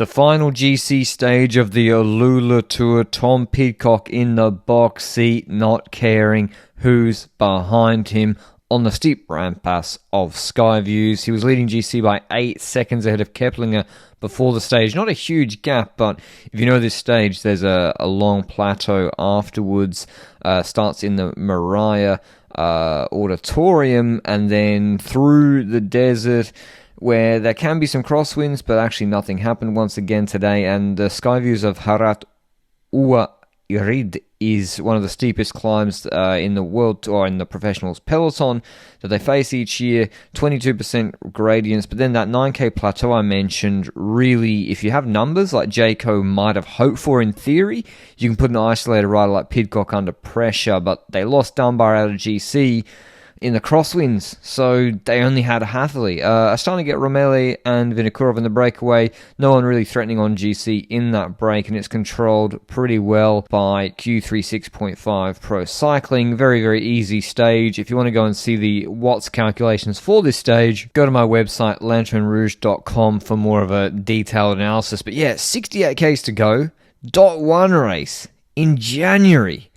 The final GC stage of the AlUla Tour, Tom Pidcock in the box seat, not caring who's behind him on the steep ramp pass of Skyviews. He was leading GC by 8 seconds ahead of Keplinger before the stage. Not a huge gap, but if you know this stage, there's a long plateau afterwards. Starts in the Mariah Auditorium and then through the desert, where there can be some crosswinds, but actually nothing happened once again today. And the Skyviews of Harat Uairid is one of the steepest climbs in the world, or in the professionals peloton, that they face each year. 22% gradients, but then that 9k plateau I mentioned, really, if you have numbers like Jayco might have hoped for in theory, you can put an isolated rider like Pidcock under pressure, but they lost Dunbar out of GC in the crosswinds, so they only had Hatherley. Starting to get Romele and Vinokurov in the breakaway. No one really threatening on GC in that break, and it's controlled pretty well by Q3 6.5 Pro Cycling. Very, very easy stage. If you want to go and see the watts calculations for this stage, go to my website, lanternerouge.com, for more of a detailed analysis. But yeah, 68Ks to go. .1 race in January.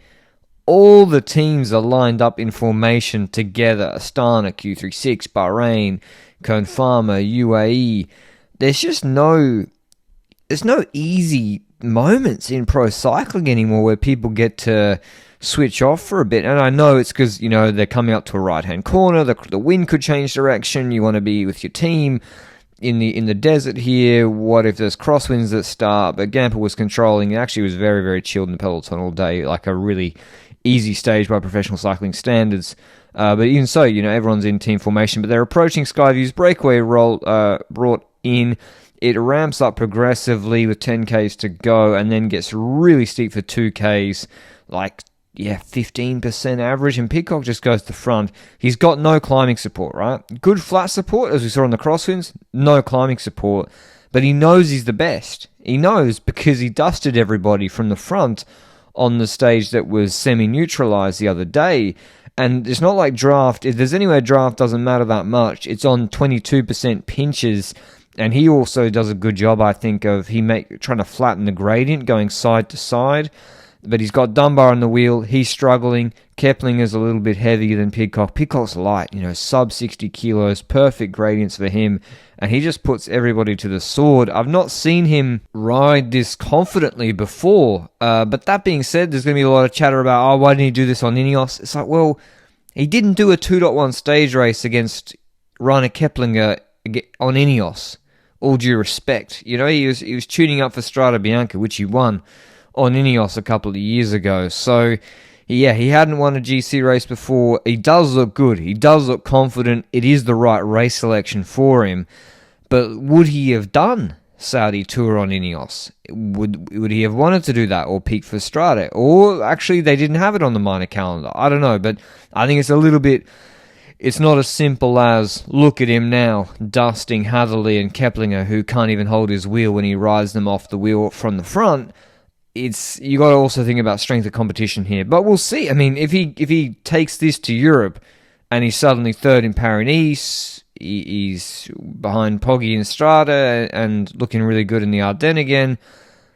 All the teams are lined up in formation together. Astana, Q36, Bahrain, Kern Pharma, UAE. There's no easy moments in pro cycling anymore where people get to switch off for a bit. And I know it's because, they're coming up to a right-hand corner. The wind could change direction. You want to be with your team in the desert here. What if there's crosswinds that start? But Gamper was controlling. It actually was very, very chilled in the peloton all day, like a really easy stage by professional cycling standards. But even so, everyone's in team formation. But they're approaching Skyview's breakaway brought in. It ramps up progressively with 10Ks to go and then gets really steep for 2Ks, 15% average, and Pidcock just goes to the front. He's got no climbing support, right? Good flat support, as we saw on the crosswinds, no climbing support. But he knows he's the best. He knows because he dusted everybody from the front on the stage that was semi-neutralized the other day. And it's not like draft. If there's anywhere draft doesn't matter that much, it's on 22% pinches. And he also does a good job, I think, of trying to flatten the gradient, going side to side. But he's got Dunbar on the wheel. He's struggling. Keplinger's a little bit heavier than Pidcock. Pidcock's light, sub 60 kilos. Perfect gradients for him. And he just puts everybody to the sword. I've not seen him ride this confidently before. But that being said, there's going to be a lot of chatter about, why didn't he do this on Ineos? It's like, well, he didn't do a 2.1 stage race against Rainer Keplinger on Ineos. All due respect. He was tuning up for Strada Bianca, which he won on Ineos a couple of years ago. So, yeah, he hadn't won a GC race before. He does look good. He does look confident. It is the right race selection for him. But would he have done Saudi Tour on Ineos? Would he have wanted to do that or peak for Strada? Or actually, they didn't have it on the minor calendar. I don't know, but I think it's a little bit... It's not as simple as, look at him now, dusting Hatherley and Keplinger, who can't even hold his wheel when he rides them off the wheel from the front. You got to also think about strength of competition here. But we'll see. I mean, if he takes this to Europe and he's suddenly third in Paris-Nice, he's behind Poggi and Strada and looking really good in the Ardennes again,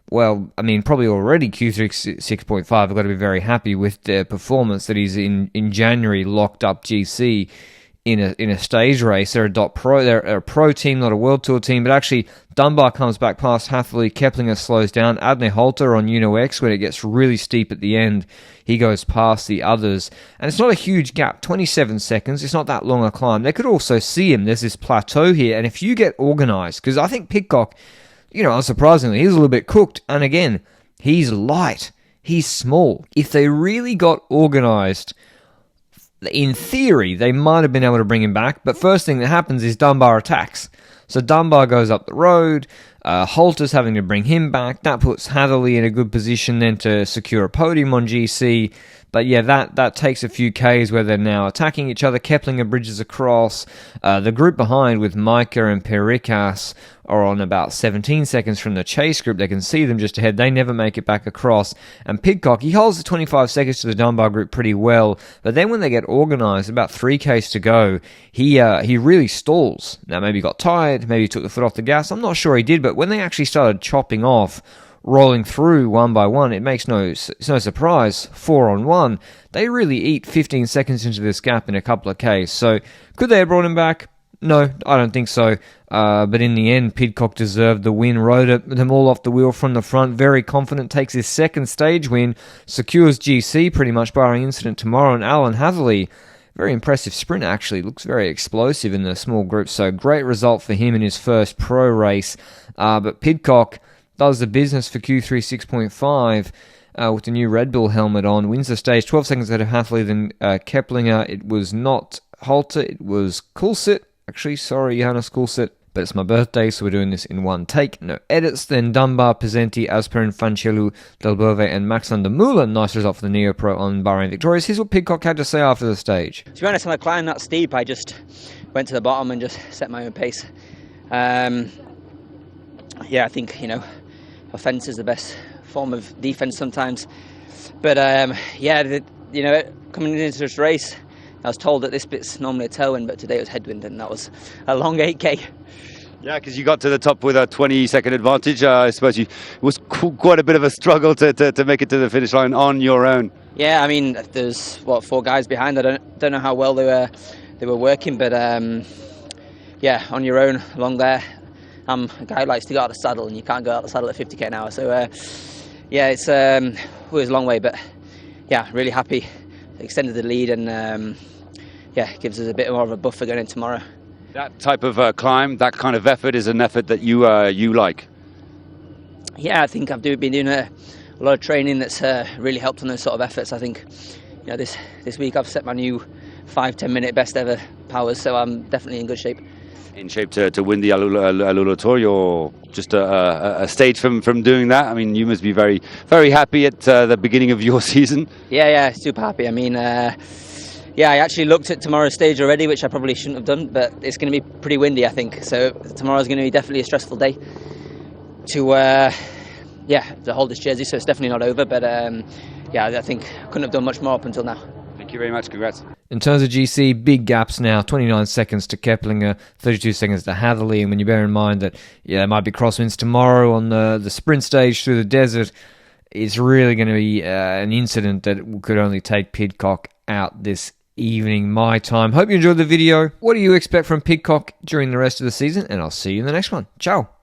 well, I mean, probably already Q3 6.5 have got to be very happy with their performance that he's in January locked up GC in a stage race. They're a pro team, not a World Tour team, but actually Dunbar comes back past Hatherley, Keplinger slows down, Adne Holter on Uno X when it gets really steep at the end, he goes past the others, and it's not a huge gap, 27 seconds, it's not that long a climb. They could also see him, there's this plateau here, and if you get organised, because I think Pidcock, unsurprisingly, he's a little bit cooked, and again, he's light, he's small. If they really got organised, in theory, they might have been able to bring him back, but first thing that happens is Dunbar attacks. So Dunbar goes up the road, Holter's having to bring him back, that puts Hatherley in a good position then to secure a podium on GC, but yeah, that takes a few Ks where they're now attacking each other. Keplinger bridges across. The group behind with Micah and Perikas are on about 17 seconds from the chase group. They can see them just ahead. They never make it back across. And Pidcock, he holds the 25 seconds to the Dunbar group pretty well, but then when they get organised, about 3Ks to go, he really stalls. Now, maybe he got tired, maybe he took the foot off the gas. I'm not sure he did, but when they actually started chopping off, rolling through one by one, it's no surprise, 4 on 1. They really eat 15 seconds into this gap in a couple of Ks. So, could they have brought him back? No, I don't think so. But in the end, Pidcock deserved the win, rode them all off the wheel from the front, very confident, takes his second stage win, secures GC pretty much barring incident tomorrow, and Alan Hatherley, very impressive sprint actually, looks very explosive in the small group, so great result for him in his first pro race. But Pidcock does the business for Q3 6.5 with the new Red Bull helmet on, wins the stage, 12 seconds ahead of Hatherley, then Keplinger. It was not Halter, it was Coulsit. Actually, sorry, Johannes Coulsit, but it's my birthday, so we're doing this in one take. No edits. Then Dunbar, Pesenti, Asperin, Fanciello, Delbove, and Max van der Meulen. Nice result for the Neo Pro on Bahrain Victorious. Here's what Pidcock had to say after the stage. To be honest, when I climbed that steep, I just went to the bottom and just set my own pace. Yeah, I think, offence is the best form of defence sometimes. But yeah, coming into this race, I was told that this bit's normally a tailwind, but today it was headwind, and that was a long 8K. Yeah, because you got to the top with a 20-second advantage. I suppose it was quite a bit of a struggle to make it to the finish line on your own. Yeah, I mean, there's 4 guys behind. I don't know how well they were working, but yeah, on your own along there. I'm a guy who likes to go out of the saddle, and you can't go out of the saddle at 50k an hour. So yeah, it was a long way, but yeah, really happy. Extended the lead, and yeah, gives us a bit more of a buffer going in tomorrow. That type of climb, that kind of effort, is an effort that you like. Yeah, I think I've been doing a lot of training that's really helped on those sort of efforts. I think this week I've set my new 5-10 minute best ever powers, so I'm definitely in good shape. In shape to win the AlUla Tour. You're just a stage from doing that. I mean, you must be very, very happy at the beginning of your season. Yeah, super happy. I mean, yeah, I actually looked at tomorrow's stage already, which I probably shouldn't have done, but it's going to be pretty windy, I think. So tomorrow's going to be definitely a stressful day to hold this jersey. So it's definitely not over, but yeah, I think I couldn't have done much more up until now. Thank you very much. Congrats. In terms of GC, big gaps now, 29 seconds to Keplinger, 32 seconds to Hatherley, and when you bear in mind that there might be crosswinds tomorrow on the sprint stage through the desert, it's really going to be an incident that could only take Pidcock out this evening, my time. Hope you enjoyed the video. What do you expect from Pidcock during the rest of the season? And I'll see you in the next one. Ciao.